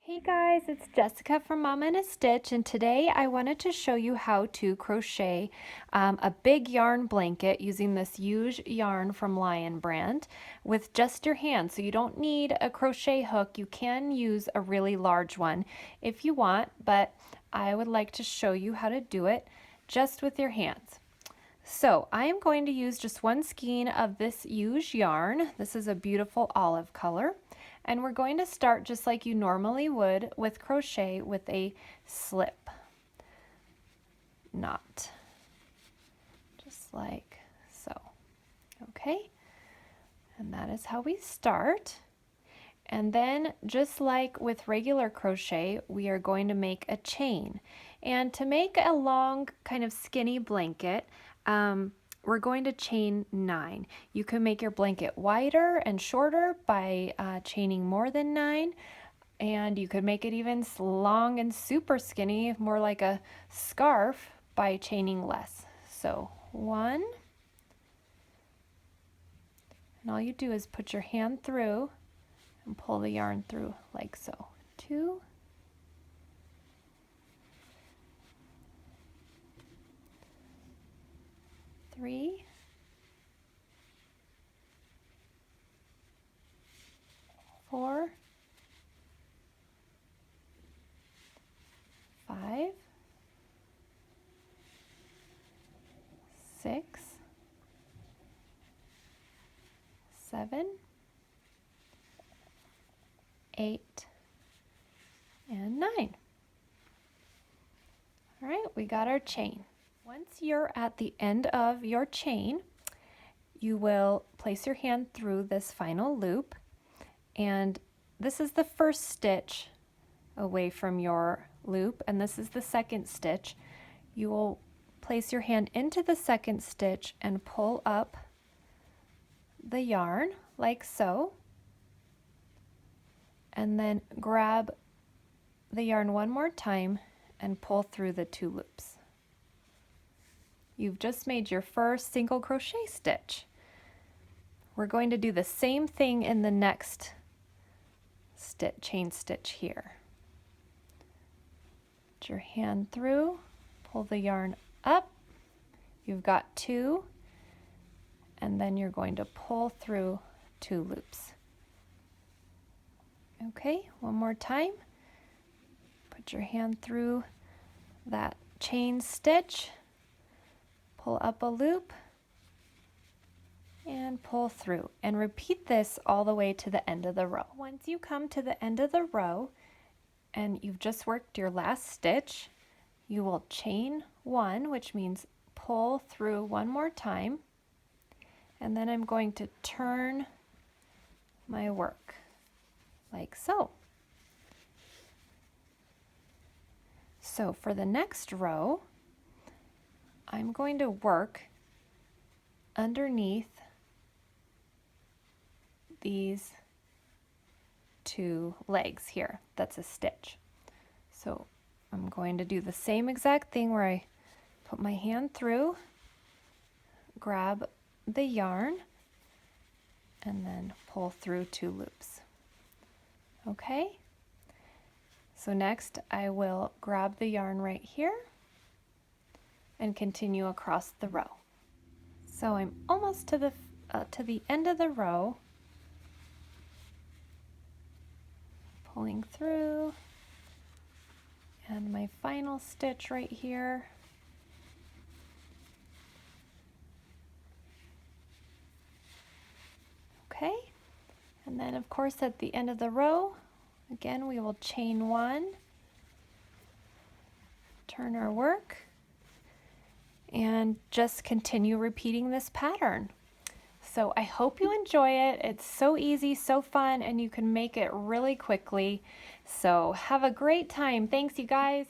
Hey guys, it's Jessica from Mama in a Stitch, and today I wanted to show you how to crochet a big yarn blanket using this huge yarn from Lion brand with just your hands. So you don't need a crochet hook. You can use a really large one if you want, but I would like to show you how to do it just with your hands. So I am going to use just one skein of this huge yarn. This is a beautiful olive color. And we're going to start just like you normally would with crochet with a slip knot. Just like so. Okay? And that is how we start. And then just like with regular crochet, we are going to make a chain. And to make a long kind of skinny blanket, we're going to chain 9. You can make your blanket wider and shorter by chaining more than 9, and you could make it even long and super skinny, more like a scarf, by chaining less. So 1, and all you do is put your hand through and pull the yarn through like so. 2, 3, 4, 5, 6, 7, 8, and 9. All right, we got our chain. Once you're at the end of your chain, you will place your hand through this final loop, and this is the first stitch away from your loop, and this is the second stitch. You will place your hand into the second stitch and pull up the yarn like so, and then grab the yarn one more time and pull through the 2 loops. You've just made your first single crochet stitch. We're going to do the same thing in the next chain stitch here. Put your hand through, pull the yarn up. You've got 2, and then you're going to pull through 2 loops. Okay, one more time. Put your hand through that chain stitch, pull up a loop, and pull through, and repeat this all the way to the end of the row. Once you come to the end of the row and you've just worked your last stitch, you will chain 1, which means pull through one more time, and then I'm going to turn my work like so. So for the next row, I'm going to work underneath these 2 legs here. That's a stitch. So I'm going to do the same exact thing where I put my hand through, grab the yarn, and then pull through 2 loops. Okay? So next I will grab the yarn right here and continue across the row. So I'm almost to the end of the row, pulling through, and my final stitch right here. Okay, and then of course at the end of the row, again we will chain 1, turn our work, and just continue repeating this pattern. So I hope you enjoy it. It's so easy, so fun, and you can make it really quickly. So have a great time. Thanks, you guys.